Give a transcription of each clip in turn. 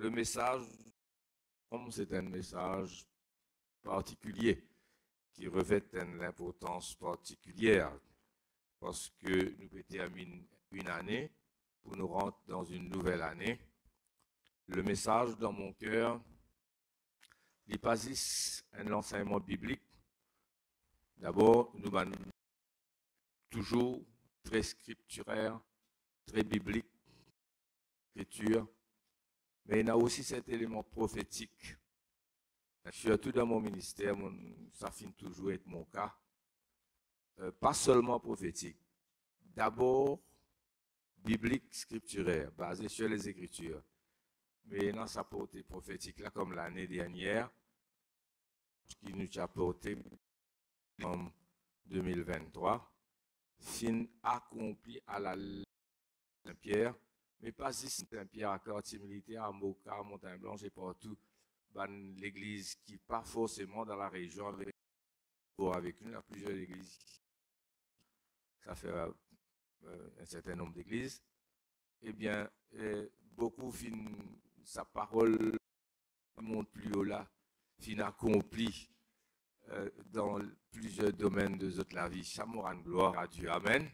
le message, comme c'est un message particulier, qui revêt une importance particulière, parce que nous terminons une année pour nous rendre dans une nouvelle année. Le message dans mon cœur, il passe un enseignement biblique. D'abord, nous sommes toujours très scripturaire, très biblique, écriture, mais il y a aussi cet élément prophétique. Surtout dans mon ministère, ça finit toujours être mon cas. Pas seulement prophétique. D'abord, biblique, scripturaire, basé sur les Écritures. Mais dans sa portée prophétique, là, comme l'année dernière, qui nous a porté en 2023, fin accompli à la Saint-Pierre, mais pas ici Saint-Pierre, à quartier militaire, à Moka, à Montagne-Blanche et partout. L'église qui pas forcément dans la région avec nous, il y a plusieurs églises. Ça fait un certain nombre d'églises. Eh bien, beaucoup fin sa parole monte plus haut là, fin accompli dans plusieurs domaines de la vie. Ça me rend gloire à Dieu. Amen.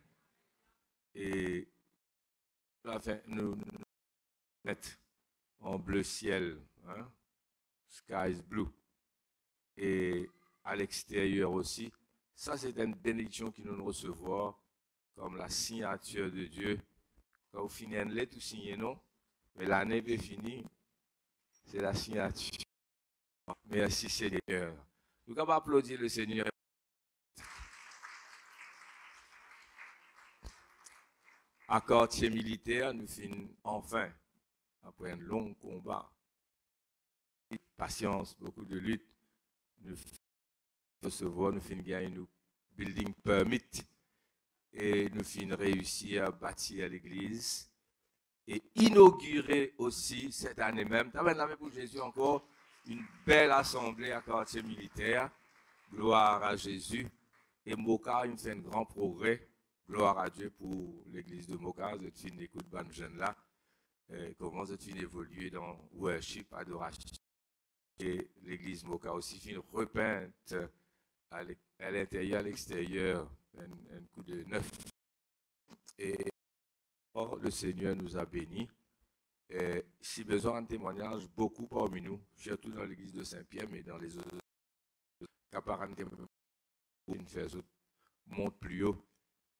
Et enfin, nous mettons en bleu ciel, hein? Sky is blue. Et à l'extérieur aussi. Ça, c'est une bénédiction qui nous recevons comme la signature de Dieu. Quand vous finissez une lettre, vous signez non, mais l'année est finie, c'est la signature. Merci Seigneur. Nous pouvons applaudir le Seigneur. À quartier militaire, nous finissons enfin, après un long combat, patience, beaucoup de lutte, nous recevoir, nous finissons gagner une building permit et nous finissons réussir à bâtir l'église et inaugurer aussi cette année même. Tu as pour Jésus encore une belle assemblée à quartier militaire. Gloire à Jésus. Et Moka, il fait un grand progrès. Gloire à Dieu pour l'église de Moka. Vous êtes fini d'écouter de jeunes là. Comment vous êtes fini d'évoluer dans worship, adoration. Et l'église Moka aussi finit repeinte à l'intérieur, à l'extérieur. Un coup de neuf. Et le Seigneur nous a bénis. Si besoin de témoignage, beaucoup parmi nous, surtout dans l'église de Saint-Pierre, mais dans les autres, monte plus haut.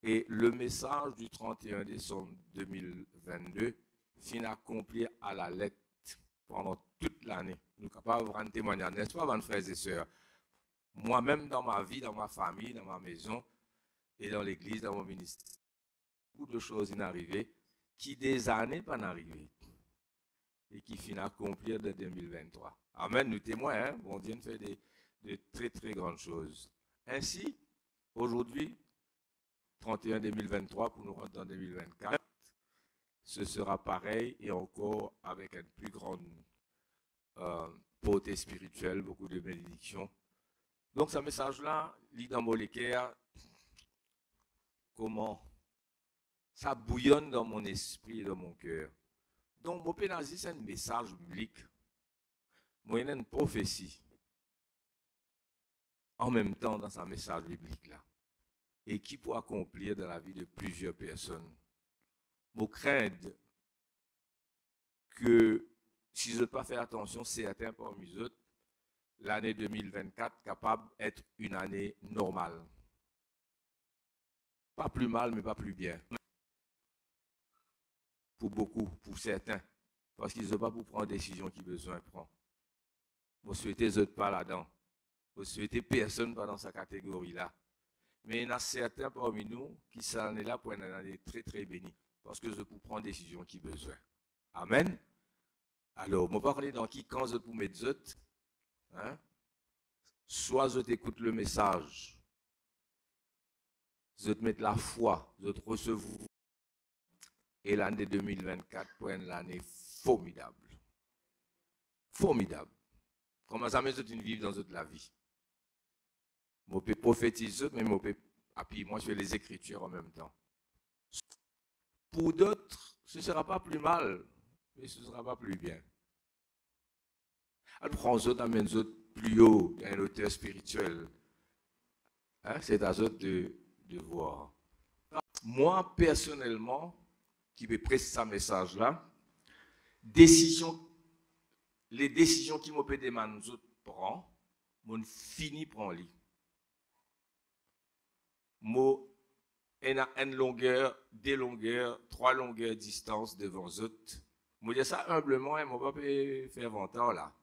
Et le message du 31 décembre 2022 finit accompli à la lettre pendant toute l'année. Nous sommes capables de rendre témoignage, n'est-ce pas, mes frères et sœurs? Moi-même, dans ma vie, dans ma famille, dans ma maison, et dans l'église, dans mon ministère, beaucoup de choses sont arrivées qui des années pas arrivées et qui finissent accomplir de 2023. Amen, nous témoins, hein? Bon Dieu nous fait de très très grandes choses. Ainsi, aujourd'hui, 31 2023, pour nous rentrer dans 2024, ce sera pareil et encore avec une plus grande portée spirituelle, beaucoup de bénédictions. Donc, ce message-là, lit dans mon équerre, comment ça bouillonne dans mon esprit et dans mon cœur. Donc, mon pénazi, c'est un message biblique. Moi, il y a une prophétie en même temps dans ce message biblique-là. Et qui peut accomplir dans la vie de plusieurs personnes. Je crains que si je ne pas faire attention, certains parmi eux, l'année 2024 capable d'être une année normale. Pas plus mal, mais pas plus bien. Pour beaucoup, pour certains. Parce qu'ils n'ont pas pour prendre des décisions qu'ils ont besoin de prendre. Vous souhaitez les autres pas là-dedans. Vous souhaitez personne pas dans sa catégorie-là. Mais il y en a certains parmi nous qui sont là pour une année très très bénie. Parce que je peux prendre des décisions qu'ils ont besoin. Amen. Alors, je vais parler dans qui quand je peux mettre autres. Hein? Soit je t'écoute le message. Je te mettre la foi. Je te recevoir. Et l'année 2024 pour une année formidable. Formidable. Comment ça me fait une vie dans toute la vie? Je peux prophétiser, mais je peux appuyer moi sur les Écritures en même temps. Pour d'autres, ce ne sera pas plus mal, mais ce ne sera pas plus bien. Elle prend les autres, amène les autres plus haut, il y a un auteur spirituel. Hein? C'est à eux de voir. Moi, personnellement, qui me presse ce message-là, les décisions qui m'ont fait demander les autres prendre, mon fini prend lit. Moi, une longueur, deux longueurs, trois longueurs distance devant les autres. Moi, je dis ça humblement, et mon papa faire vanteur là.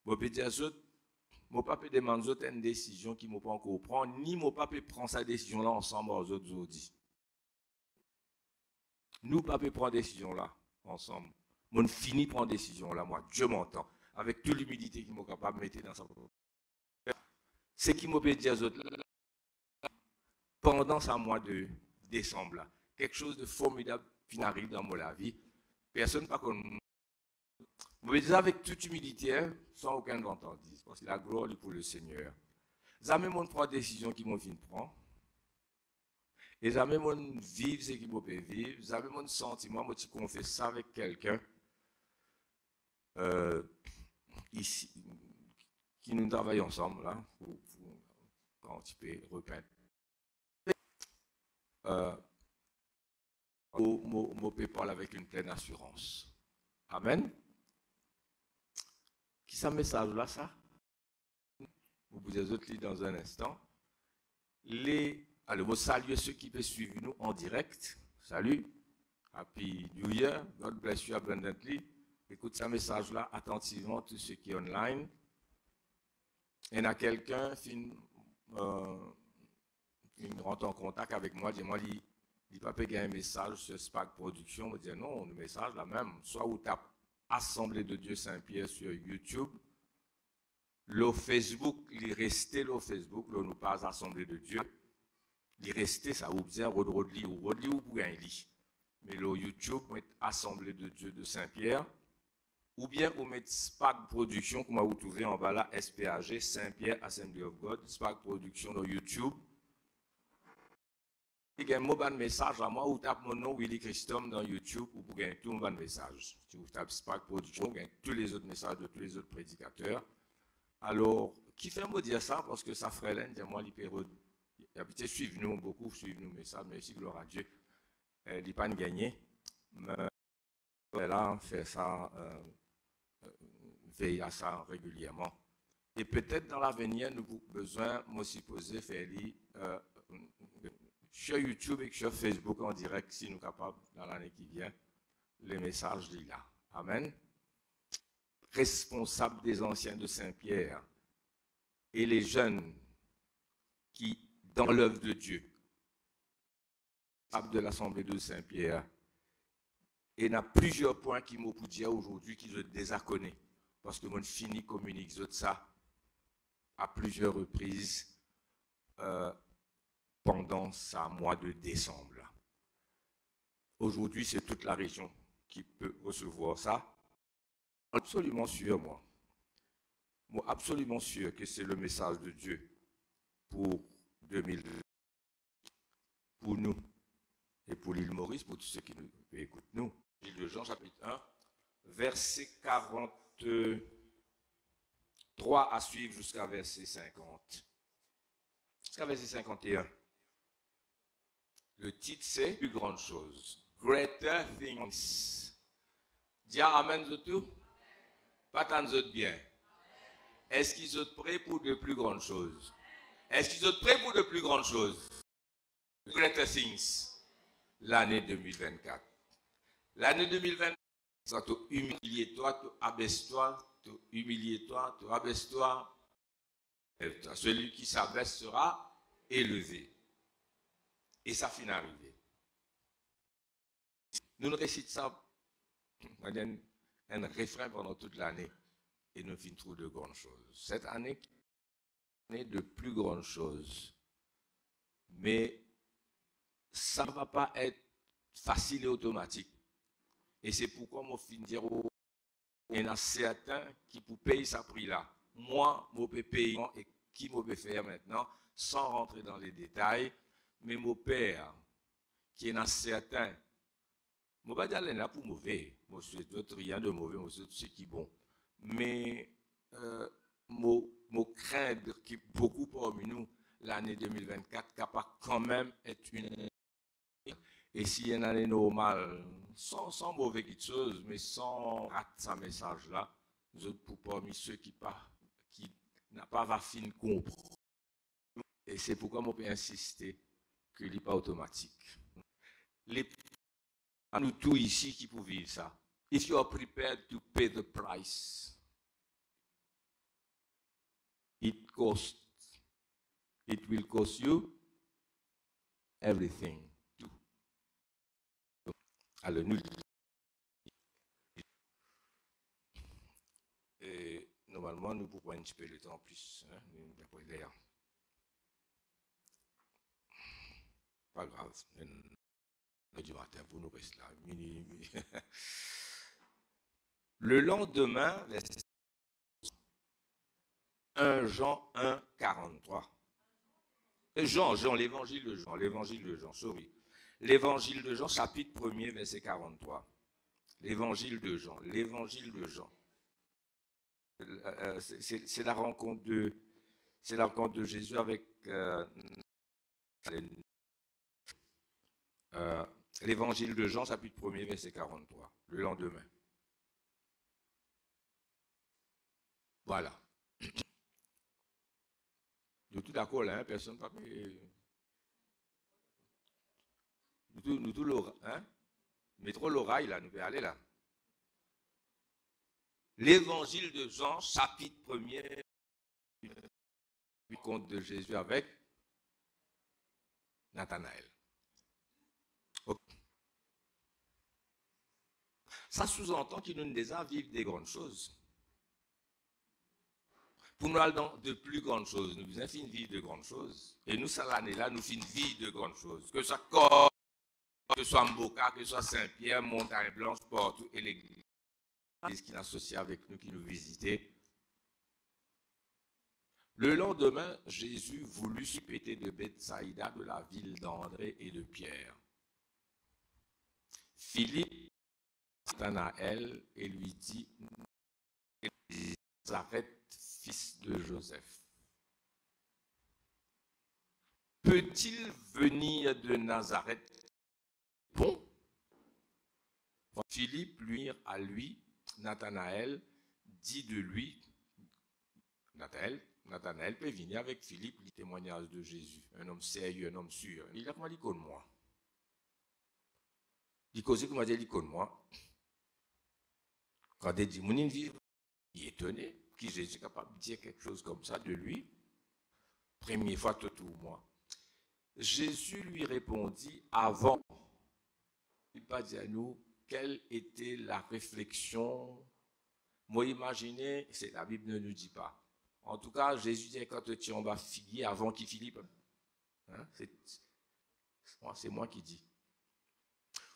Moi, je dis à eux, mon papa demande aux autres une décision qui ne m'ont pas encore prendre, ni mon papa prend sa décision là ensemble aux autres aujourd'hui. Nous, papa prend décision là ensemble. Mon fini prend décision là, moi, Dieu m'entend, avec toute l'humilité qu'il m'a capable de mettre dans sa propre. C'est qui m'a dit aux autres pendant ce mois de décembre là, quelque chose de formidable qui arrive dans ma vie. Personne pas connu. Vous me dites avec toute humilité, hein, sans aucun entendis, parce que la gloire est pour le Seigneur. Jamais mon prend décision qui m'ont fini de prendre. Et jamais mon vivre ce qui m'ont fait vivre. Jamais mon sentiment, moi, tu confesses ça avec quelqu'un ici, qui nous travaille ensemble, là, quand tu peux repeindre. Moi, je parle avec une pleine assurance. Amen. Qui ça message là, ça? Vous pouvez autres lire dans un instant. Alors, je salue ceux qui peuvent suivre nous en direct. Salut. Happy New Year. God bless you abundantly. Écoute ce message-là attentivement, tous ceux qui sont online. Il y a quelqu'un qui rentre en contact avec moi, dis-moi, il pas gagner un message sur SPAC Production. Je dis non, le message là même. Soit vous tapez Assemblée de Dieu Saint-Pierre sur YouTube. Le Facebook, il restait le Facebook, là nous pas Assemblée de Dieu. Il restait ça, ou bien Rodli ou pour un lit. Mais le YouTube, vous mettez Assemblée de Dieu de Saint-Pierre. Ou bien vous mettez SPAC Production, comme vous trouvez en bas là, SPAG, Saint-Pierre Assembly of God, SPAC Production sur YouTube. Il y a un mot de message à moi, ou tapez mon nom Willy Christome dans YouTube, ou vous gagnez tout mon message. Si vous tapez SPAC Production, vous gagnez tous les autres messages de tous les autres prédicateurs. Alors, qui fait me dire ça? Parce que ça ferait l'un, dis-moi, il a peut-être suivi nous beaucoup, suivi nous messages, mais si gloire à Dieu, il n'a pas gagné. Mais là, fait ça, veille à ça régulièrement. Et peut-être dans l'avenir, nous avons besoin, moi, supposer, faire sur YouTube et sur Facebook en direct, si nous sommes capables, dans l'année qui vient, les messages là. Amen. Responsable des anciens de Saint-Pierre et les jeunes qui, dans l'œuvre de Dieu, de l'Assemblée de Saint-Pierre, et il y a plusieurs points qui m'ont dire aujourd'hui qui sont désaconnés, parce que mon fini communique ça à plusieurs reprises pendant ce mois de décembre. Aujourd'hui, c'est toute la région qui peut recevoir ça. Absolument sûr, moi. Moi, absolument sûr que c'est le message de Dieu pour 2020, pour nous et pour l'île Maurice, pour tous ceux qui nous écoutent nous. L'île de Jean, chapitre 1, verset 43 à suivre jusqu'à verset 50. Jusqu'à verset 51. Le titre, c'est Plus grande chose. Greater things. Dis amen de tout. Pas tant de bien. Est-ce qu'ils sont prêts pour de plus grandes choses? Est-ce qu'ils sont prêts pour de plus grandes choses? Greater things. L'année 2024. L'année 2024, ça te humilier toi, te abaisse-toi, te humilier toi, te abaisse-toi. Celui qui s'abaisse sera élevé. Et ça finit d'arriver. Nous nous récitons ça, un refrain pendant toute l'année. Et nous finissons trop de grandes choses. Cette année, année de plus grandes choses. Mais ça ne va pas être facile et automatique. Et c'est pourquoi moi fin dire il y en a certains qui pour payer ce prix-là. Moi, je peux payer et qui je peux faire maintenant, sans rentrer dans les détails. Mais mon père, qui est certain, je ne vais pas dire là pour mauvais. Moi, je suis rien de mauvais, moi, je suis qui est bon. Mais me craindre que beaucoup parmi nous, l'année 2024, capable quand même être une. Et si une année normale, sans mauvais quelque chose, mais sans rater ce message-là, nous autres, pour parmi ceux qui n'a pas va fin comprendre. Et c'est pourquoi on peut insister que ce n'est pas automatique. Nous tous ici qui pouvons vivre ça. If you are prepared to pay the price, it will cost you everything. Alors nous, et normalement nous pouvons un petit peu le temps en plus, hein, pas grave, du matin pour nous rester là, minuit. Le lendemain, 1 Jean 1, 43. Jean, l'évangile de Jean, sorry. L'évangile de Jean, chapitre 1er, verset 43. L'évangile de Jean. C'est la rencontre de Jésus avec l'évangile de Jean, chapitre 1er, verset 43. Le lendemain. Voilà. Nous tout d'accord là, hein? Personne pas. Nous tout l'oreille, hein? Métro l'oreille là, nous pouvons aller là. L'évangile de Jean, chapitre 1er, rencontre de Jésus avec Nathanaël. Okay. Ça sous-entend qu'il nous déjà vivre des grandes choses. Pour nous aller dans de plus grandes choses, nous avons fait une vie de grandes choses. Et nous, ça l'année-là, nous faisons une vie de grandes choses. Que ce soit Corps, que ce soit Mboka, que ce soit Saint-Pierre, Montagne Blanche, partout, et l'église qui est associée avec nous, qui nous visitait. Le lendemain, Jésus voulut se péter de Bethsaïda, de la ville d'André et de Pierre. Philippe Nathanaël et lui dit, Nazareth, fils de Joseph. Peut-il venir de Nazareth? Bon. Philippe lui à lui, Nathanaël dit de lui, Nathanaël peut venir avec Philippe, le témoignage de Jésus, un homme sérieux, un homme sûr. Il a comment dit contre moi? Il cause comment dit contre moi? Quand il dit mon vie, il est étonné que Jésus est capable de dire quelque chose comme ça de lui. Première fois tout moi. Jésus lui répondit avant. Il n'a pas dit à nous quelle était la réflexion. Moi, imaginez, la Bible ne nous dit pas. En tout cas, Jésus dit quand tu en vas figuier avant qu'il Philippe. Hein, c'est moi qui dis.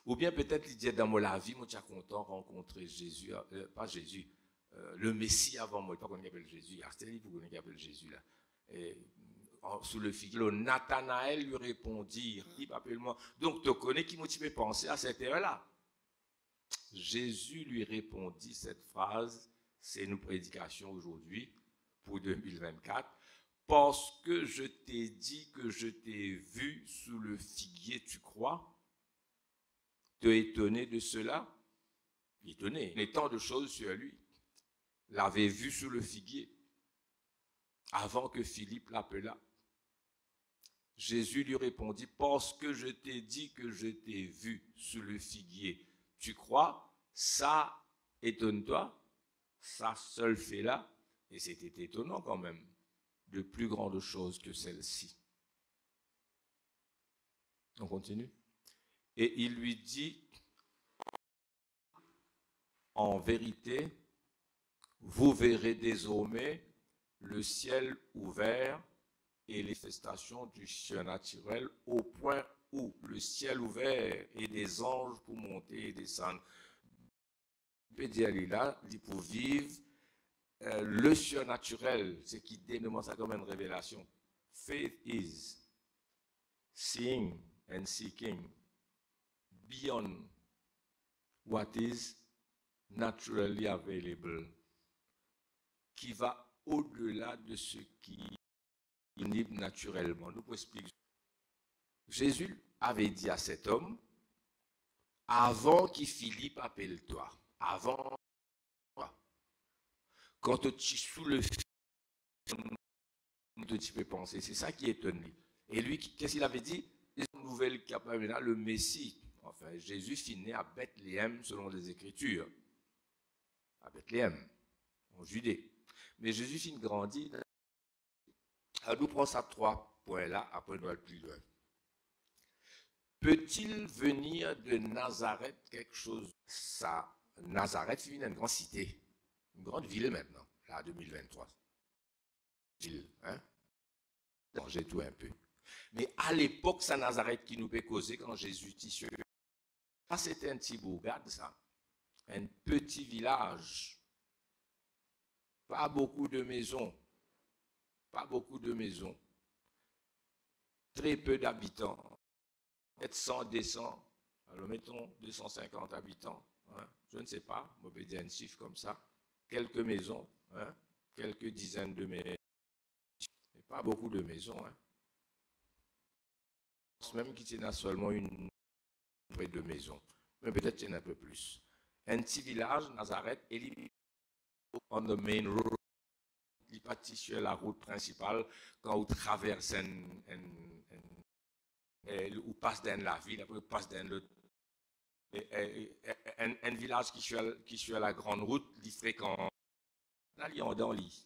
Ou bien peut-être il dit dans la vie, moi, tu es content de rencontrer Jésus, pas Jésus, le Messie avant moi, pas qu'on appelle Jésus, c'est lui pour qu'on appelle Jésus là. Et, sous le figuier, Nathanaël lui répondit, appelle-moi. Donc, tu connais qui motive penser à cette heure-là. Jésus lui répondit cette phrase, c'est une prédication aujourd'hui pour 2024, parce que je t'ai dit que je t'ai vu sous le figuier, tu crois? Tu es étonné de cela? Étonné, il y a tant de choses sur lui. L'avait vu sous le figuier avant que Philippe l'appelât. Jésus lui répondit, parce que je t'ai dit que je t'ai vu sous le figuier, tu crois? Ça étonne-toi? Ça seul fait là? Et c'était étonnant quand même, de plus grandes choses que celle-ci. On continue. Et il lui dit, en vérité, vous verrez désormais le ciel ouvert et les manifestations du surnaturel au point où le ciel ouvert et des anges pour monter et descendre. On peut dire là, pour vivre le surnaturel, ce qui dénomme ça comme une révélation. Faith is seeing and seeking beyond what is naturally available. qui va au-delà de ce qui est disponible naturellement. Nous pouvons expliquer. Jésus avait dit à cet homme, avant que Philippe appelle toi, avant, quand tu es sous le feu, tu peux penser, c'est ça qui étonne lui. Et lui, qu'est-ce qu'il avait dit? Une nouvelle qui appelle là le Messie. Enfin, Jésus fut né à Bethléem selon les Écritures. À Bethléem, en Judée. Mais Jésus fut grandi. Alors nous prenons ça 3 points là, après nous allons plus loin. Peut-il venir de Nazareth quelque chose? Ça, Nazareth, c'est une grande cité, une grande ville maintenant, là, 2023. Ville, hein? J'ai tout un peu. Mais à l'époque, c'est Nazareth qui nous peut causer quand Jésus est issu. Ça, c'était un petit bourgade, ça. Un petit village. Pas beaucoup de maisons. Pas beaucoup de maisons. Très peu d'habitants. Peut-être 100, 200. Alors mettons 250 habitants. Hein? Je ne sais pas. On peut dire un chiffre comme ça. Quelques maisons. Hein? Quelques dizaines de maisons. Mais pas beaucoup de maisons. Hein? Même qu'il y en a seulement une près de maison. Mais peut-être qu'il y en a un peu plus. Un petit village, Nazareth, et il on the main road. Il partit sur la route principale quand on traverse ou passe dans la ville, après on passe dans un village qui suit la grande route, il fréquente. Là, il y a un dans lit.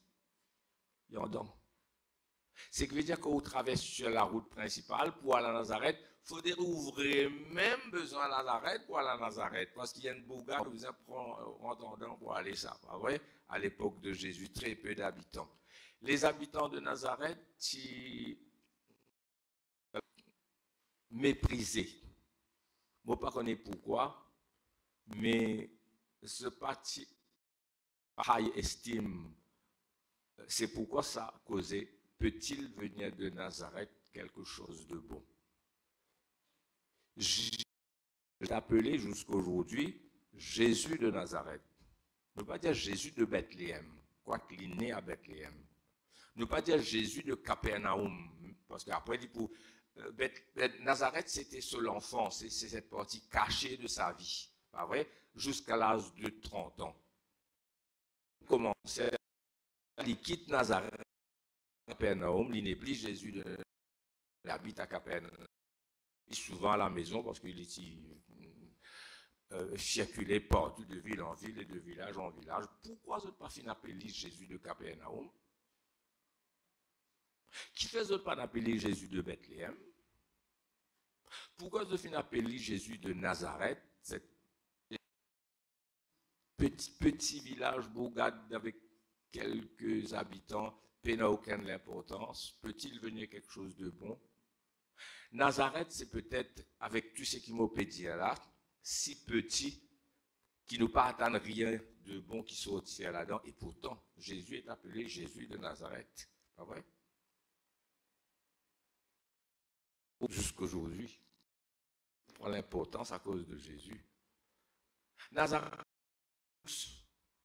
Il y a un dans. C'est que veut dire qu'on traverse sur la route principale pour aller à Nazareth, il faudrait ouvrir même besoin à Nazareth pour aller à Nazareth, parce qu'il y a une bourgade que vous entendez pour aller ça, pas vrai? À l'époque de Jésus, très peu d'habitants. Les habitants de Nazareth, méprisés. Je ne sais pas pourquoi, mais ce parti high estime, c'est pourquoi ça a causé. Peut-il venir de Nazareth quelque chose de bon? J'ai appelé jusqu'à aujourd'hui Jésus de Nazareth. Ne pas dire Jésus de Bethléem, quoique il est né à Bethléem. Ne pas dire Jésus de Capernaum, parce qu'après, pour Nazareth, c'était seul enfant, c'est cette partie cachée de sa vie, pas vrai? Jusqu'à l'âge de 30 ans. Comment? Il quitte Nazareth. Capernaum, il n'est plus Jésus, il habite à Capernaum. Il est souvent à la maison parce qu'il est circulé partout de ville en ville et de village en village. Pourquoi ne pas appeler Jésus de Capernaum? Qui fait pas appeler Jésus de Bethléem? Pourquoi ne pas appeler Jésus de Nazareth, cet petit village bourgade avec quelques habitants? N'a aucune importance. Peut-il venir quelque chose de bon? Nazareth, c'est peut-être, avec tout ce qui m'a dit là, si petit, qui ne pas attendre rien de bon qui sortit là-dedans. Et pourtant, Jésus est appelé Jésus de Nazareth. Pas vrai? Jusqu'aujourd'hui, on prend l'importance à cause de Jésus. Nazareth,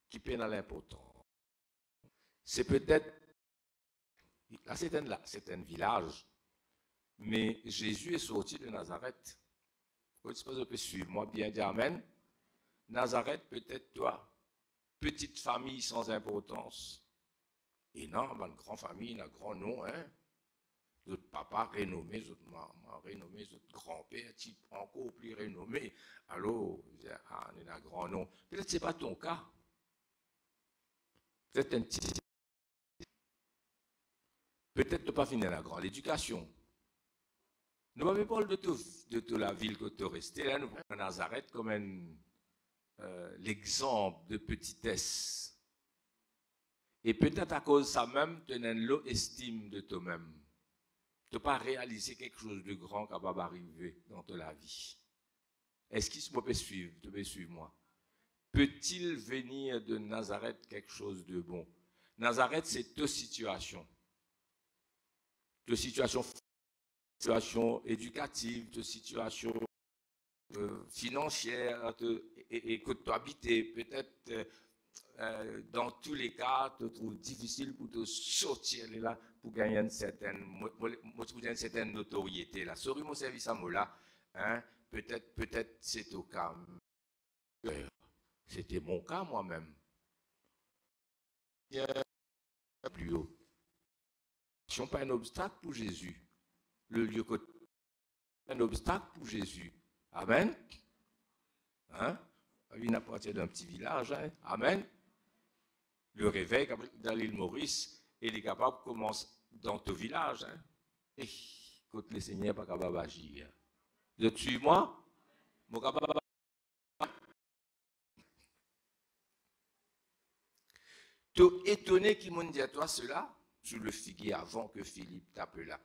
qui peine à l'importance. C'est peut-être. Là, c'est un village, mais Jésus est sorti de Nazareth. Vous pouvez suivre moi bien, dire Amen. Nazareth, peut-être toi, petite famille sans importance. Et non, une grande famille, un grand nom, hein. Votre papa renommé, votre maman renommé, votre grand-père, type encore plus renommé. Alors, on a un grand nom. Peut-être que ce n'est pas ton cas. Peut-être un petit. Peut-être ne pas finir la grande éducation. Ne m'avez pas de la ville que tu es resté. Là, nous prenons Nazareth comme l'exemple de petitesse. Et peut-être à cause de ça même, tu as une low estime de toi-même. Tu n'as pas réalisé quelque chose de grand qui va arriver dans ta vie. Est-ce qu'il peut suivre? Tu peux suivre moi. Peut-il venir de Nazareth quelque chose de bon? Nazareth, c'est deux situations. De situation éducative, de situation financière, et que tu habites, peut-être dans tous les cas, te trouve difficile pour te sortir de là, pour gagner une certaine notoriété. Là. Sorry, mon service à moi là. Hein? Peut-être c'est au cas. C'était mon cas moi-même. Plus haut. Ce n'est pas un obstacle pour Jésus. Le lieu côté un obstacle pour Jésus. Amen. Hein? Il appartient d'un petit village. Hein? Amen. Le réveil dans l'île Maurice, il est capable de commencer dans ton village. Hein? Et quand le Seigneur n'est pas capable d'agir. Vous êtes sur moi? Mon capable. Tu es étonné qu'il m'ont dit à toi cela sur le figuier avant que Philippe t'appela.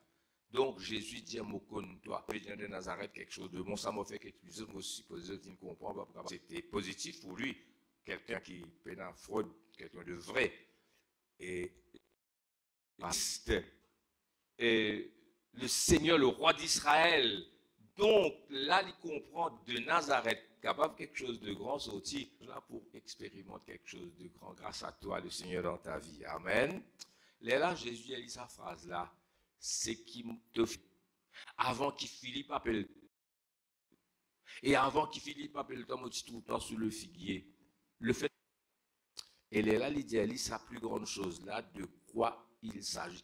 Donc Jésus dit à Mokon, toi, viens de Nazareth, quelque chose de bon, ça m'a fait quelque chose, moi aussi, je ne comprends pas pourquoi. C'était positif pour lui, quelqu'un qui fait la fraude, quelqu'un de vrai. Et le Seigneur, le roi d'Israël, donc là, il comprend de Nazareth, capable de quelque chose de grand sorti, là pour expérimenter quelque chose de grand grâce à toi, le Seigneur, dans ta vie. Amen. Là, Jésus a dit sa phrase là. C'est qui te fait. Avant qu'il Philippe appelle. Et avant qu'il Philippe appelle Tom aussi tout le temps sur le figuier. Le fait. Et là, il dit sa plus grande chose là, de quoi il s'agit.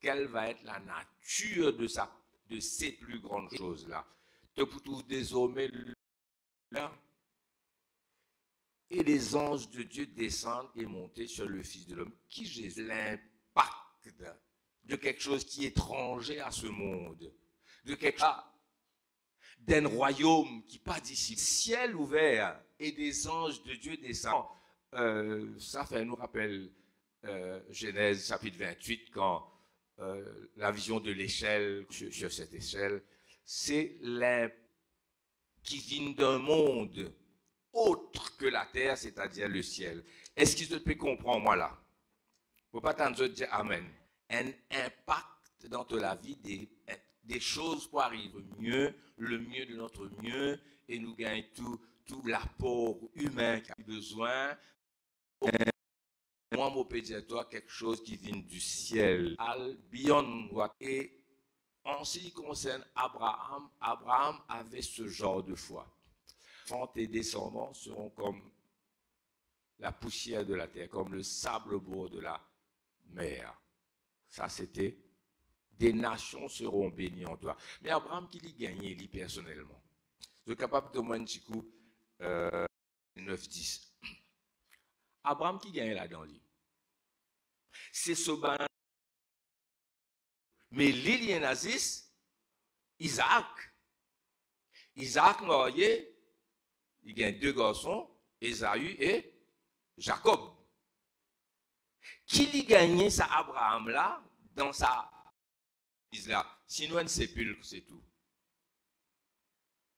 Quelle va être la nature de ces plus grandes choses là. Te trouve désormais là. Et les anges de Dieu descendent et montent sur le Fils de l'homme. Qui Jésus l'impact de quelque chose qui est étranger à ce monde, de quelque chose d'un royaume qui pas d'ici, ciel ouvert et des anges de Dieu descendent. Ça nous rappelle Genèse chapitre 28 quand la vision de l'échelle sur cette échelle, c'est qui vient d'un monde autre que la terre, c'est-à-dire le ciel. Est-ce que tu peux comprendre moi là? Faut pas t'en dire amen. Un impact dans la vie des choses pour arriver mieux, le mieux de notre mieux, et nous gagnons tout l'apport humain qui a besoin. Moi, je peux dire toi quelque chose qui vient du ciel. Et en ce qui concerne Abraham, Abraham avait ce genre de foi. Tes descendants seront comme la poussière de la terre, comme le sable au bord de la mer. Ça, c'était des nations seront bénies en toi. Mais Abraham, qui l'y gagnait, lui, personnellement. Je suis capable de moi un petit coup 9-10. Abraham qui gagnait là-dedans, lui. C'est ce ban. Mais l'île Nazis, Isaac. Isaac marié, il gagne 2 garçons, Ésaü et Jacob. Qui l'y gagnait, ça Abraham-là, dans sa là, sinon un sépulcre, c'est tout.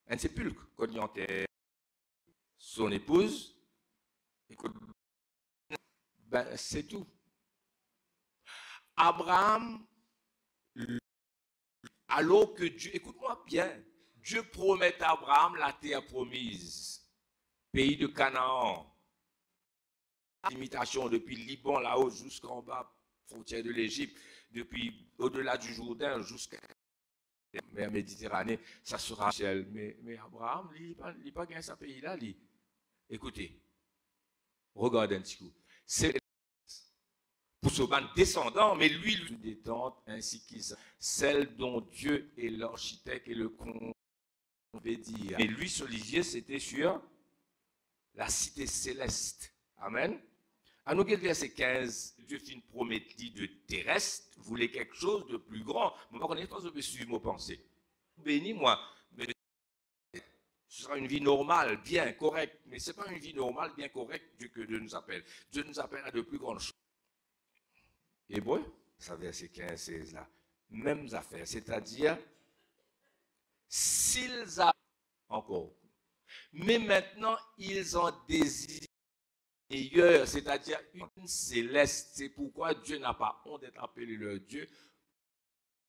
Un sépulcre, quand il enterre son épouse, ben, c'est tout. Abraham, alors que Dieu, écoute-moi bien, Dieu promet à Abraham la terre promise, pays de Canaan, limitation depuis le Liban là-haut jusqu'en bas, frontière de l'Égypte, depuis au-delà du Jourdain jusqu'à la mer Méditerranée, ça sera ciel. Mais Abraham, il n'a pas gagné ce pays-là. Écoutez, regardez un petit coup. C'est pour ce ban descendant, mais lui, une détente ainsi qu'il celle dont Dieu est l'architecte et le veut dire. Et lui, Olivier, c'était sur la cité céleste. Amen. À nous, verset 15, Dieu fit une promesse de terrestre, voulait quelque chose de plus grand. Je ne connais pas ce que je suis mon pensée. Bénis-moi, mais ce sera une vie normale, bien, correcte. Mais ce n'est pas une vie normale, bien correcte que Dieu nous appelle. Dieu nous appelle à de plus grandes choses. Hébreu, ça verset 15, 16 là. Mêmes affaires, c'est-à-dire, s'ils avaient encore, mais maintenant ils ont désiré meilleur, c'est-à-dire une céleste. C'est pourquoi Dieu n'a pas honte d'être appelé leur Dieu.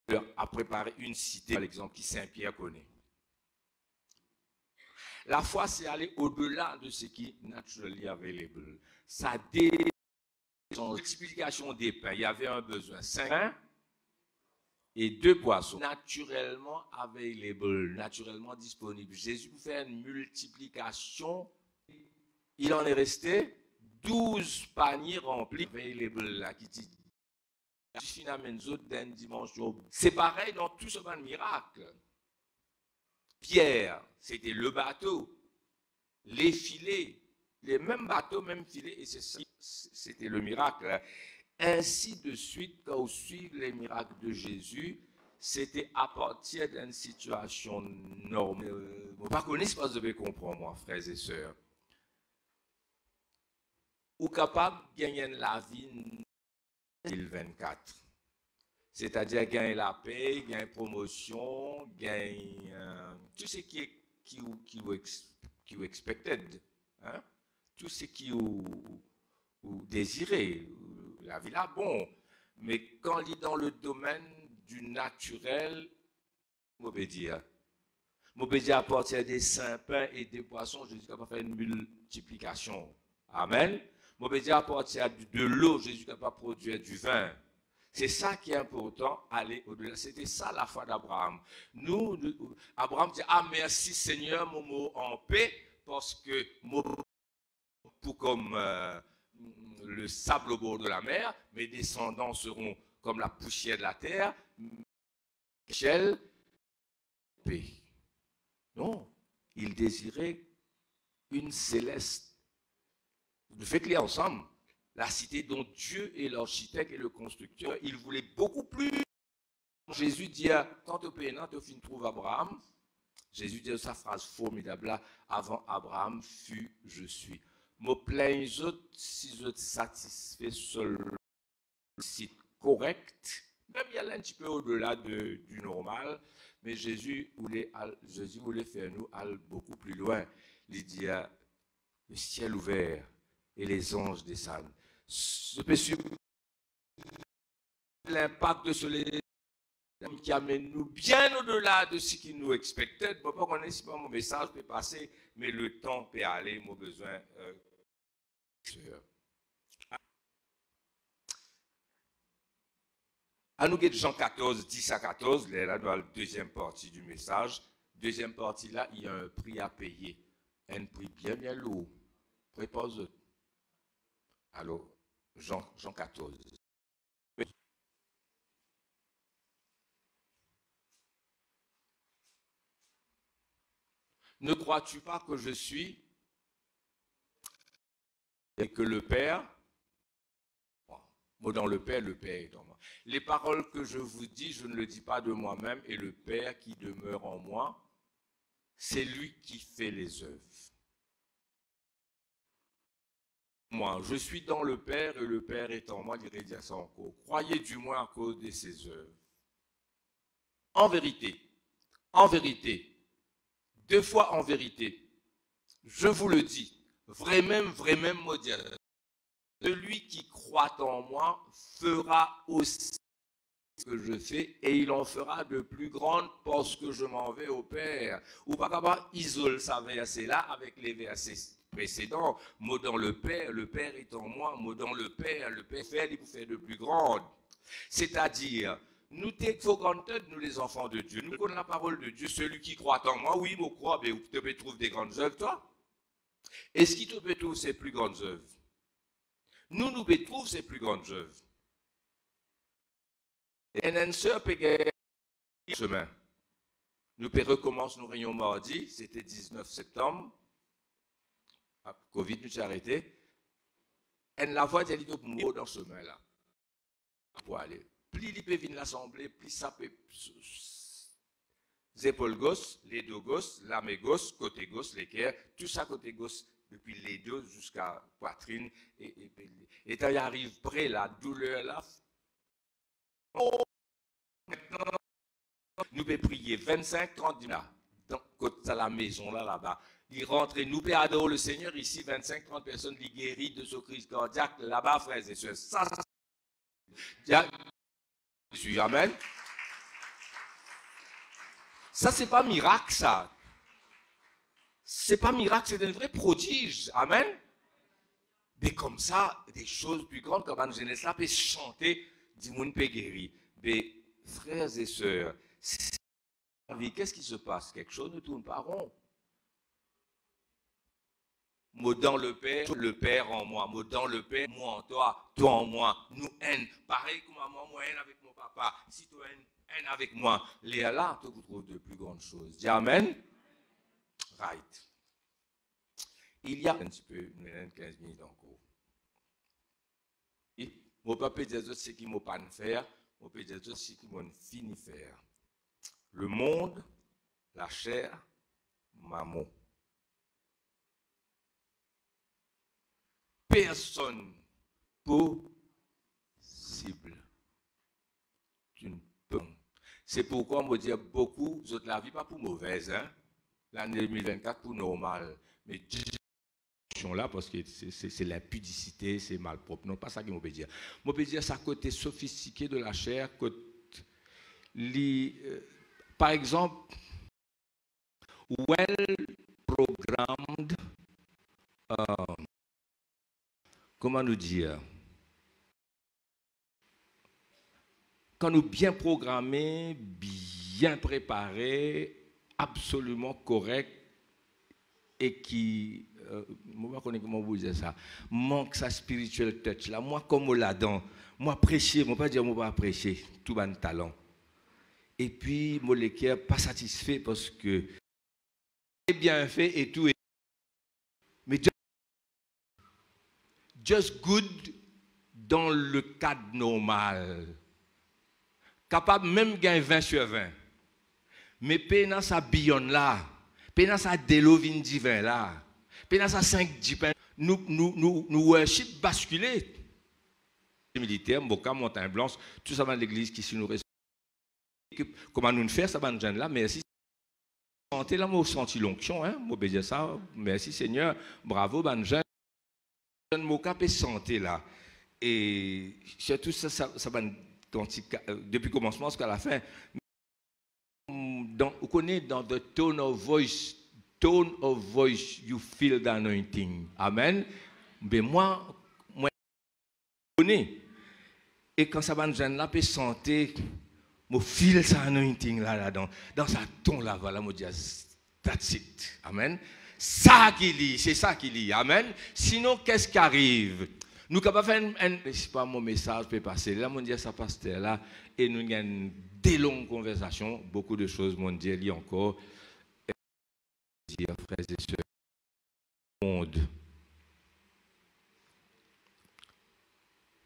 Il a préparé une cité, par exemple, qui Saint-Pierre connaît. La foi, c'est aller au-delà de ce qui est naturally available. sa multiplication des pains. Il y avait un besoin. 5 pains et 2 poissons. Naturellement available, naturellement disponible. Jésus fait une multiplication. Il en est resté 12 paniers remplis. Available là, qui dit d'une dimension. C'est pareil dans tout ce miracle. Pierre, c'était le bateau, les filets, les mêmes bateaux, mêmes filets, et c'était le miracle. Ainsi de suite, quand on suit les miracles de Jésus, c'était à partir d'une situation normale. Vous ne connaissez pas, vous devez comprendre, moi, frères et sœurs. Ou capable de gagner la vie en 2024. C'est-à-dire gagner la paix, gagner promotion, gagner tout ce qui est qui expected, hein? Tout ce qui ou désiré, la vie là, bon. Mais quand il est dans le domaine du naturel, mauvais dire à partir des saints pains et des poissons, Jésus capable de faire une multiplication. Amen. Mauvais dire à partir de l'eau, Jésus capable de produire du vin. C'est ça qui est important, aller au-delà. C'était ça la foi d'Abraham. Abraham dit, ah merci Seigneur, mon mot en paix, parce que pour comme le sable au bord de la mer, mes descendants seront comme la poussière de la terre. Michel, paix. Non, il désirait une céleste. Le fait qu'il y ait ensemble. La cité dont Dieu est l'architecte et le constructeur, il voulait beaucoup plus. Jésus dit, quand tu pénant, tu fin trouve Abraham. Jésus dit sa phrase formidable là, avant Abraham fut, je suis. Me plains autres, si je te satisfais seul site correct, même il y a un petit peu au-delà du normal, mais Jésus voulait faire nous aller beaucoup plus loin. Il dit, le ciel ouvert et les anges descendent. Je peux suivre l'impact de ce qui amène nous bien au-delà de ce qui nous expectait. Je ne peux pas connaître si mon message peut passer, mais le temps peut aller, mon besoin. À nous, Jean 14, 10 à 14, là, dans la deuxième partie du message. Deuxième partie, là, il y a un prix à payer. Un prix bien, bien lourd. Prépose. Alors, Jean 14. Ne crois-tu pas que je suis et que le Père, moi dans le Père est dans moi. Les paroles que je vous dis, je ne le dis pas de moi-même, et le Père qui demeure en moi, c'est lui qui fait les œuvres. Moi, je suis dans le Père et le Père est en moi, dirait dire ça encore. Croyez du moins à cause de ses œuvres. En vérité, 2 fois en vérité, je vous le dis, vraiment, moderne, celui qui croit en moi fera aussi ce que je fais et il en fera de plus grandes parce que je m'en vais au Père. Ou pas capable, isole ça verset là avec les versets précédents. Mot dans le Père est en moi, mot dans le Père fait, il vous fait de plus grandes. C'est-à-dire, nous nous les enfants de Dieu, nous connaissons la parole de Dieu, celui qui croit en moi, oui, moi crois, mais tu peux trouver des grandes œuvres, toi. Est-ce qu'il te peut trouver ces plus grandes œuvres? Nous pouvons trouver ces plus grandes œuvres. Et un sœur peut gagner chemin. Nous pouvons recommencer nos réunions mardi, c'était 19 septembre. Covid nous a arrêté. Et la voix elle est mot dans ce chemin-là. Pour aller. Plus il peut venir l'assemblée, plus ça peut. Les épaules gauches, les dos gauches, la main gauche, côté gauche, l'équerre, tout ça côté gauche, depuis les dos jusqu'à poitrine. Et quand il arrive près, la douleur là. Oh, maintenant, nous pouvons prier 25-30 dinars dans la maison là-bas. Il rentre et nous pouvons adorer le Seigneur ici, 25-30 personnes qui guéris de ce crise cardiaque là-bas, frères et sœurs. Ça, amen. Ça, c'est pas miracle, ça. C'est pas miracle, c'est un vrai prodige. Amen. Mais comme ça, des choses plus grandes, comme jeunesse là peut chanter, du monde peut guérir. Mais frères et sœurs, qu'est-ce qui se passe? Quelque chose ne tourne pas rond. Moi dans le Père en moi. Moi dans le Père, moi en toi, toi en moi. Nous haine. Pareil que maman, moi haine avec mon papa. Si toi haine avec moi, Léa là, tu trouves de plus grandes choses. Dis Amen. Right. Il y a un petit peu, 15 minutes encore. Mon papa dit ce qui m'a pas faire, mon papa dit ce qui m'a fini faire. Le monde, la chair, maman. Personne possible. Tu ne peux. C'est pourquoi on me dit beaucoup, la vie pas pour mauvaise, hein? L'année 2024 pour normal. Mais là parce que c'est l'impudicité, c'est malpropre. Non, pas ça que je peux dire. Je peux dire ça côté sophistiqué de la chair, par exemple, well programmed, comment nous dire, quand nous bien programmés, bien préparés, absolument corrects, et qui, moi, je ne sais pas comment vous dire ça, manque sa spiritual touch. Là, moi, comme là-dedans, moi, prêcher, moi, pas dire, moi, pas prêcher, tout mon talent. Et puis, moi, le cœur pas satisfait parce que c'est bien fait et tout. Mais just good dans le cadre normal. Capable même de gagner 20 sur 20. Mais pendant sa billonne là, pendant sa délovine divin là, pendant sa 5 dipins, nous worship basculer. Les militaires, Moka, Montagne Blanche, tout ça dans l'église qui nous respecte. Comment nous faire ça, ban là, merci. Santé là, moi senti l'onction, hein, moi dire ça, merci Seigneur, bravo, ban jeune Moka peut santé là. Et surtout ça ban depuis le commencement jusqu'à la fin. Vous connaissez dans the tone of voice, you feel the anointing. Amen. Mais moi, je connais. Et quand ça va nous là, peut sentir, je feel sa anointing là, dans sa ton là, voilà, je dis, that's it. Amen. Ça qui lit, c'est ça qui lit. Amen. Sinon, qu'est-ce qui arrive? Nous sommes capables de faire c'est pas mon message peut passer. Là, mon Dieu, ça passe là, et nous avons des longues conversations, beaucoup de choses, mon Dieu, lit encore. Dire, frères et sœurs, monde.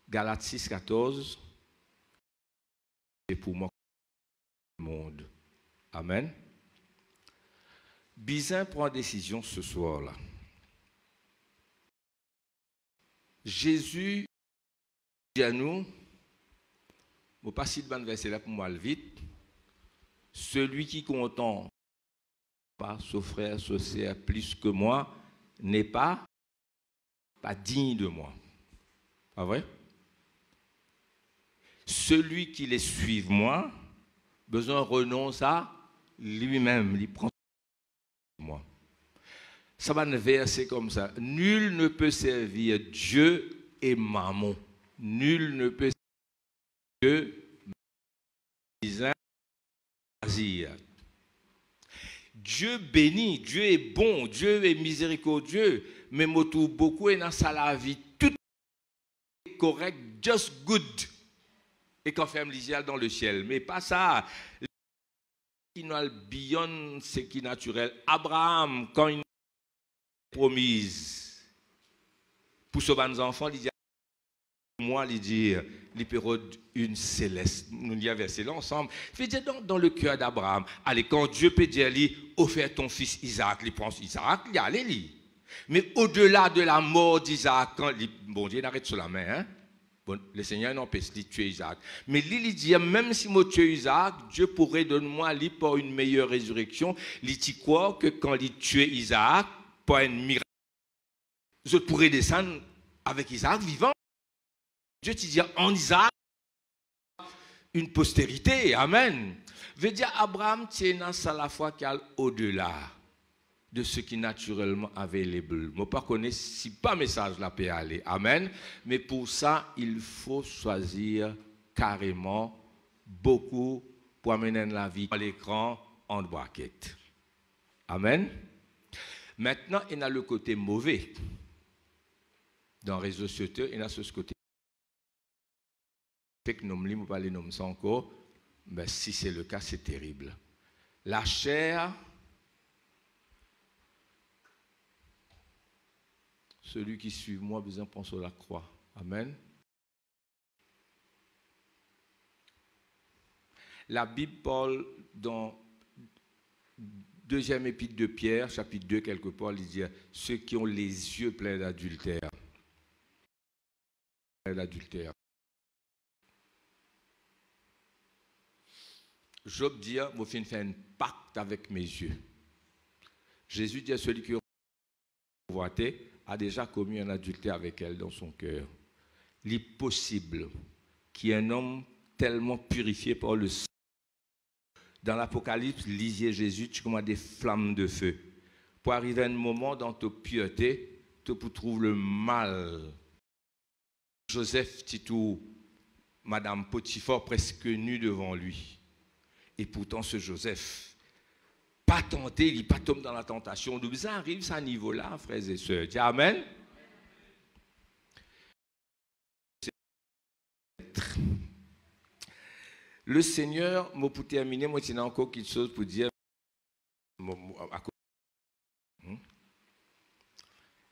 Galates 6, 14, c'est pour moi le monde. Amen. Bizin prend décision ce soir-là. Jésus dit à nous, je ne vais pas citer le verset là pour moi le vite. Celui qui content pas son frère, sa sœur plus que moi n'est pas digne de moi. Pas vrai? Celui qui les suit moi, besoin renonce à lui-même, il prend moi. Ça va un verset comme ça. Nul ne peut servir Dieu et mammon. Nul ne peut servir Dieu et Dieu bénit, Dieu est bon, Dieu est miséricordieux, mais motou beaucoup est dans sa vie tout correct, just good. Et quand ferme l'isial dans le ciel, mais pas ça. Qui n'a le beyond ce qui est naturel. Abraham, quand il promise pour sauver nos enfants, il dit moi, il dit une céleste. Nous y avons versé là ensemble. Il dit dans le cœur d'Abraham, allez, quand Dieu peut dire, offre ton fils Isaac, il prend Isaac, il allez. Mais au-delà de la mort d'Isaac, quand bon Dieu n'arrête sur la main, hein? Bon, le Seigneur n'empêche de tuer Isaac. Mais il dit, même si je tue Isaac, Dieu pourrait donner moi pour une meilleure résurrection. Il dit quoi que quand il tue Isaac, pour un miracle, je pourrais descendre avec Isaac vivant. Dieu te dit en Isaac une postérité. Amen. Veut dire Abraham tient dans la foi qui est au-delà. de ce qui naturellement available. Je ne connais pas si pas message la paix aller. Amen. Mais pour ça, il faut choisir carrément beaucoup pour amener la vie à l'écran en braquette. Amen. Maintenant, il y a le côté mauvais. Dans les réseaux sociaux, il y a ce côté. Fait que nous ne parler de ça encore, mais si c'est le cas, c'est terrible. La chair, celui qui suit moi, besoin de penser à la croix. Amen. La Bible parle dans deuxième épître de Pierre, chapitre 2, quelque part, il dit ceux qui ont les yeux pleins d'adultère. Job dit, moi, je fais un pacte avec mes yeux. Jésus dit à celui qui a déjà commis un adultère avec elle dans son cœur. Il est possible qu'il y ait un homme tellement purifié par le sang. Dans l'Apocalypse, lisez Jésus, tu commences des flammes de feu. Pour arriver à un moment dans ta piété, tu trouves le mal. Joseph Titou, Madame Potiphar, presque nue devant lui. Et pourtant, ce Joseph, pas tenté, il n'est pas tombé dans la tentation. Donc, ça arrive à ce niveau-là, frères et sœurs. Dis Amen. Le Seigneur, moi, pour terminer, moi, il y a encore quelque chose pour dire.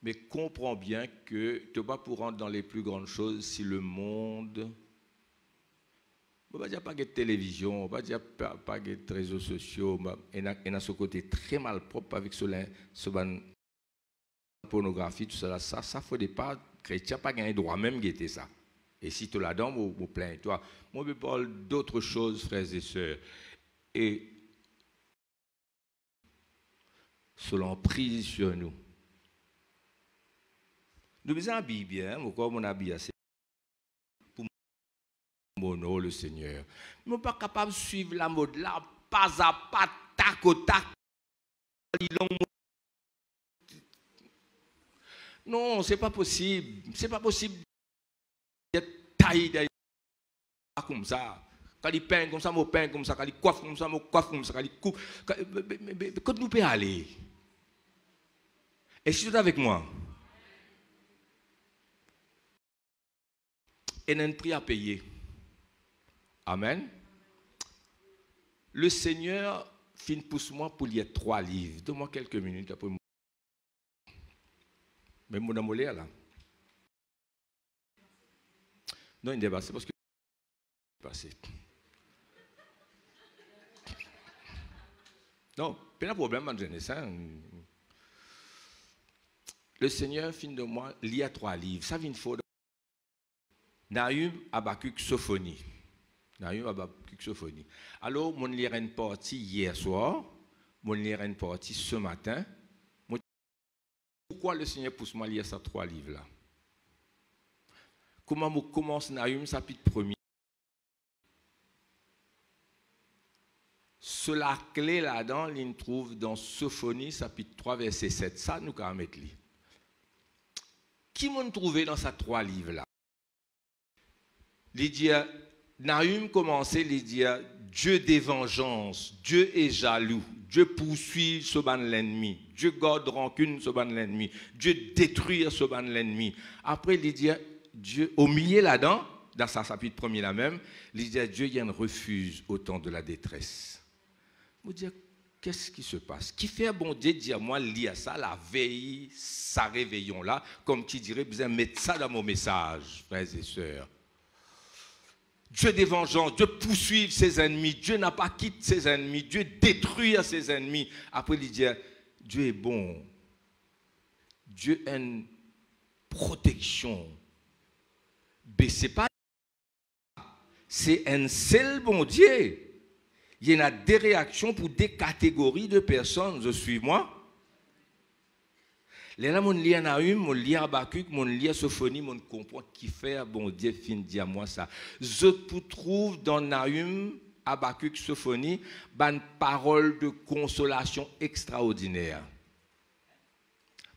Mais comprends bien que tu n'es pas pour rentrer dans les plus grandes choses si le monde. On ne va dire pas de télévision, on ne va dire pas de réseaux sociaux, il y a ce côté très malpropre avec ce pornographie, tout ça. Ça ne faut pas, chrétien pas gagner droit même guetter ça. Et si tu l'as dans, vous plains-toi. Moi, je parle d'autres choses, frères et sœurs. Et selon prise sur nous. Nous nous habillons bien, pourquoi on habille assez? Mono, le Seigneur. Je ne suis pas capable de suivre la mode là, pas à pas, tac au tac. Non, c'est pas possible. C'est pas possible d'être taillé comme ça. Quand il peint comme ça, moi peint comme ça. Quand il coiffe comme ça, moi coiffe comme ça. Quand il coupe. Quand nous pouvons aller. Et si tu es avec moi, et il y a un prix à payer. Amen. Le Seigneur fin pousse-moi pour lire 3 livres. Donne-moi quelques minutes après. Mais mon amour là. Non, il dépasse parce que passé. Non, pas de problème en jeunesse. Le Seigneur fin de moi lire 3 livres. Ça vient de faux. Nahum, Habakkuk, Sophonie. Nahum, Habakkuk, Sophonie. Alors, mon lire une partie hier soir, mon lire une partie ce matin. Pourquoi le Seigneur pousse-moi à lire ces 3 livres-là? Comment je commence Nahum, chapitre 1er? La clé là-dedans, il trouve dans Sophonie, chapitre 3, verset 7. Ça, nous allons mettre là. Qui m'ont trouvé dans ces 3 livres-là? Il dit, Nahum commençait, il dit, Dieu des vengeances, Dieu est jaloux, Dieu poursuit ce ban l'ennemi, Dieu garde rancune ce ban l'ennemi, Dieu détruit ce ban l'ennemi. Après, il dit, Dieu, au milieu là-dedans, dans sa chapitre 1er là même, il dit, Dieu y a un refuse au temps de la détresse. Vous dites, qu'est-ce qui se passe? Qui fait bon Dieu dire, moi, lire ça, la veille, ça réveillon là, comme qui dirait, besoin mettre ça dans mon message, frères et sœurs. Dieu des vengeances, Dieu poursuit ses ennemis, Dieu n'a pas quitté ses ennemis, Dieu détruit ses ennemis. Après, il dit, Dieu est bon. Dieu a une protection. Mais ce n'est pas c'est un seul bon Dieu. Il y a des réactions pour des catégories de personnes. Je suis moi. Là, mon lit Nahum, mon lit Habakkuk, mon lit Sophonie, mon comprend qui fait bon Dieu fin dire moi ça. Je trouve dans Nahum, Habakkuk, Sophonie, une parole de consolation extraordinaire.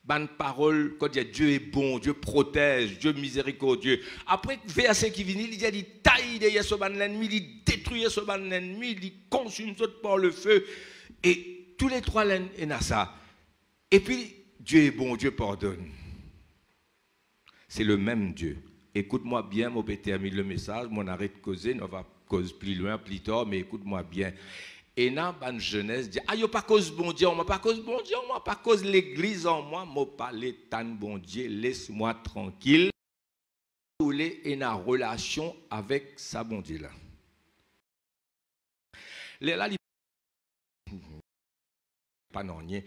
Bonne parole, quand il dit Dieu est bon, Dieu protège, Dieu miséricordieux. Après, verset qui vient, il dit taille derrière ce ban l'ennemi, il détruit ce ban l'ennemi, il consume tout par le feu. Et tous les trois l'ennemi ça. Et puis, Dieu est bon, Dieu pardonne. C'est le même Dieu. Écoute-moi bien, mon termine le message, mon arrête de causer, on va causer plus loin, plus tard, mais écoute-moi bien. Et dans la jeunesse, dit, ah, yo pas cause bon Dieu, moi pas cause bon Dieu, moi pas cause l'église en moi, moi pas l'état bon Dieu, laisse-moi tranquille. Vous voulez une relation avec sa bon Dieu là. Les là, pas non, il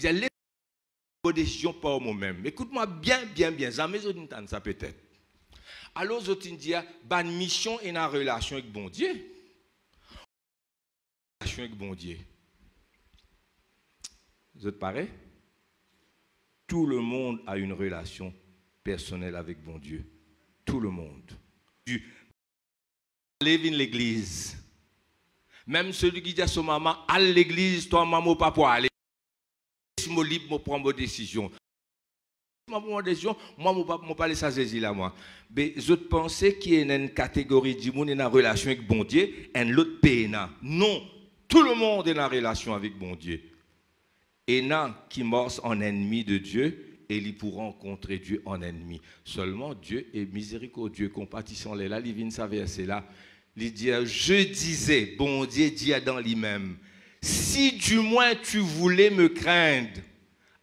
a laissé vos décisions par moi-même. Écoute-moi bien, bien, bien, jamais je ne ça peut-être. Alors, je te dis, ban mission et une relation avec bon Dieu. Avec bon Dieu. Vous êtes pareil? Tout le monde a une relation personnelle avec bon Dieu. Tout le monde. Dieu. Lève in l'église. Même celui qui dit à son maman, à l'église, toi, maman, papa, aller. Laisse-moi libre, moi, prendre mes décisions. Moi, je ne pas laisser ça saisir là, moi. Mais je pensais qu'il y a une catégorie de monde qui a une relation avec bon Dieu, et l'autre pays. Non. Tout le monde est en relation avec bon Dieu. Et non, qui morce en ennemi de Dieu, et il pourra rencontrer Dieu en ennemi. Seulement Dieu est miséricordieux, compatissant. Là, il vient sa verset là. Il dit, je disais, bon Dieu dit dans lui-même, si du moins tu voulais me craindre,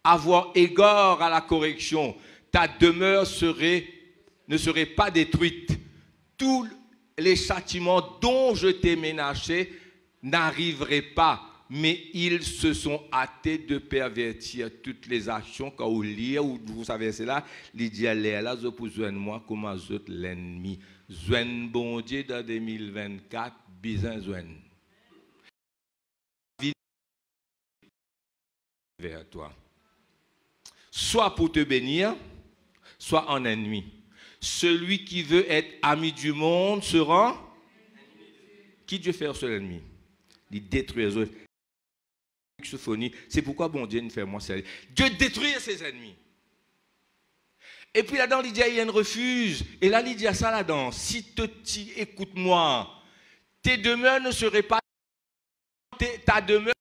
avoir égard à la correction, ta demeure ne serait pas détruite. Tous les châtiments dont je t'ai menacé n'arriveraient pas, mais ils se sont hâtés de pervertir toutes les actions. Quand vous lisez, vous savez, c'est là, il dit, là, je peux joindre moi comme un autre l'ennemi. Joindre bon Dieu dans 2024, bizarre joindre. Vers toi. Soit pour te bénir, soit en ennemi. Celui qui veut être ami du monde sera qui Dieu fait sur l'ennemi? Il détruit les autres. C'est pourquoi bon Dieu ne fait moi ça. Dieu détruit ses ennemis. Et puis là-dedans, il dit, il y a une refuse. Et là, il dit à ça là-dedans, si tu écoute-moi, tes demeures ne seraient pas ta demeure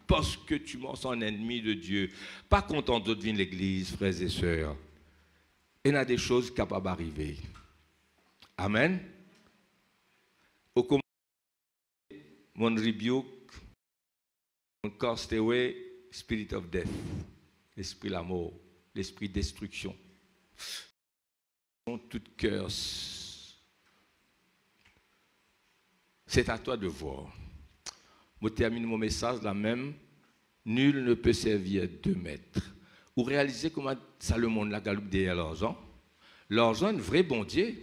parce que tu mords en ennemi de Dieu. Pas content de devenir l'église, frères et sœurs. Il y a des choses capables d'arriver. Amen. Au commencement, mon rebuke, mon cast away, spirit of death, l'esprit de la mort, l'esprit de destruction. Toute curse. C'est à toi de voir. Je termine mon message là même. Nul ne peut servir deux maîtres. Vous réalisez comment ça le monde la galoupe derrière l'argent? L'argent est un vrai bon Dieu.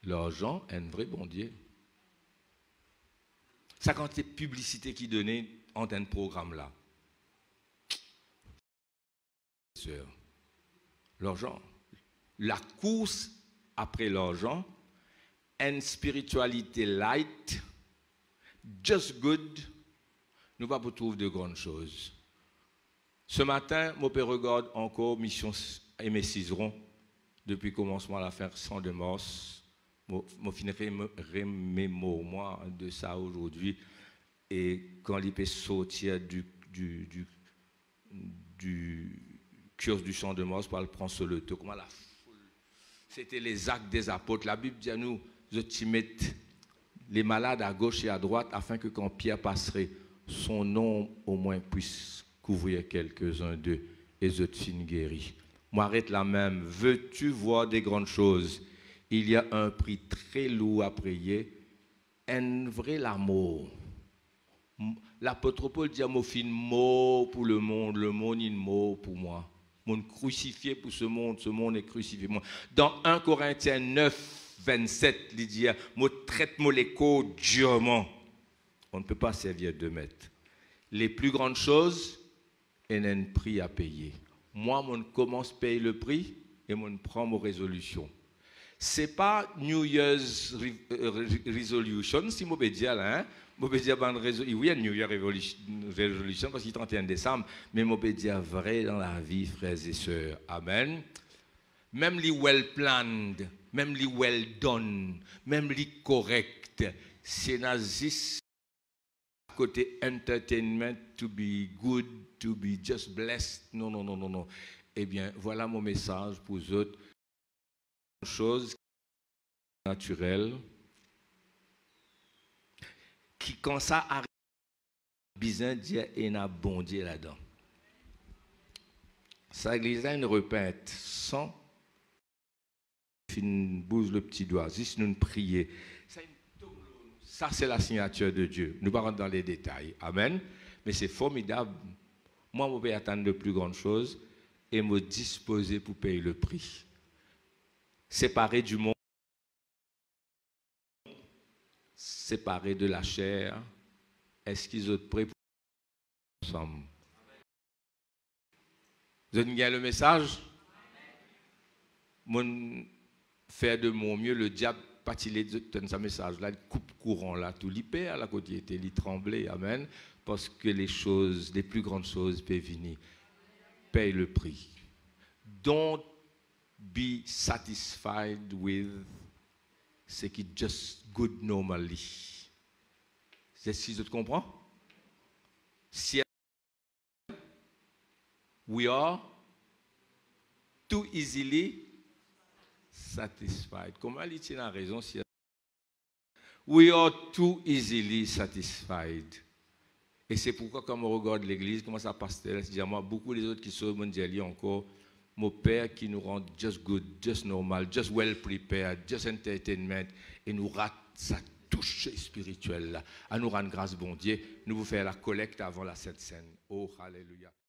L'argent est un vrai bon Dieu. Ça quand c'est publicité qui donnait en un programme là. L'argent. La course après l'argent, une spiritualité light, just good, nous ne pouvons pas trouver de grandes choses. Ce matin, mon père regarde encore Mission Aimé Cizeron, depuis le commencement à la fin 100 de mars. Je finirai remémore de ça aujourd'hui. Et quand il peut sortir du curse du champ de mars, pour le prendre sur le tour, comment la foule. C'était les actes des apôtres. La Bible dit à nous, je t'y mets les malades à gauche et à droite, afin que quand Pierre passerait, son nom au moins puisse couvrir quelques-uns d'eux et je t'y guéris. Moi, arrête la même. Veux-tu voir des grandes choses? Il y a un prix très lourd à payer, un vrai l'amour. L'apôtre Paul dit à mon fils, mot pour le monde est mot pour moi. Mon crucifié pour ce monde est crucifié pour moi. Dans 1 Corinthiens 9, 27, il dit, moi traite-moi les côtes durement. On ne peut pas servir deux maîtres. Les plus grandes choses, il y a un prix à payer. Moi, je commence à payer le prix et je prends mes résolutions. c'est pas New Year's Resolution, si je peux dire là, hein. Je peux dire, oui, New Year Resolution, parce qu'il est 31 décembre, mais je peux dire vrai dans la vie, frères et sœurs. Amen. Même les well planned, même les well done, même les correct, c'est nazis côté entertainment, to be good, to be just blessed. Non, non, non, non, non. Eh bien, voilà mon message pour vous autres. Chose naturelle qui, quand ça arrive, besoin de dire et n'a bon Dieu là-dedans. Ça église une repeinte sans fin bouse le petit doigt, juste nous prier. Ça, c'est la signature de Dieu. Nous ne allons pas rentrer dans les détails. Amen. Mais c'est formidable. Moi, je vais attendre de plus grandes choses et me disposer pour payer le prix. Séparé du monde, séparé de la chair, est-ce qu'ils sont prêts pour ensemble? Vous avez bien le message? Mon faire de mon mieux, le diable, pas il donne sa message là, il coupe courant là, tout l'hyper, la côté était, il tremblait, amen, parce que les choses, les plus grandes choses peuvent venir. Paye le prix. Don't be satisfied with ce qui est just good normally. C'est ce que tu comprends? Si we are too easily satisfied. Comment il tient la raison? Si we are too easily satisfied. Et c'est pourquoi, quand on regarde l'église, comment ça passe, moi, beaucoup des autres qui sont mondialisés encore, mon père qui nous rend just good, just normal, just well prepared, just entertainment, et nous rate sa touche spirituelle là. À nous rendre grâce, bon Dieu, nous vous faire la collecte avant la Sainte Seine. Oh, alléluia.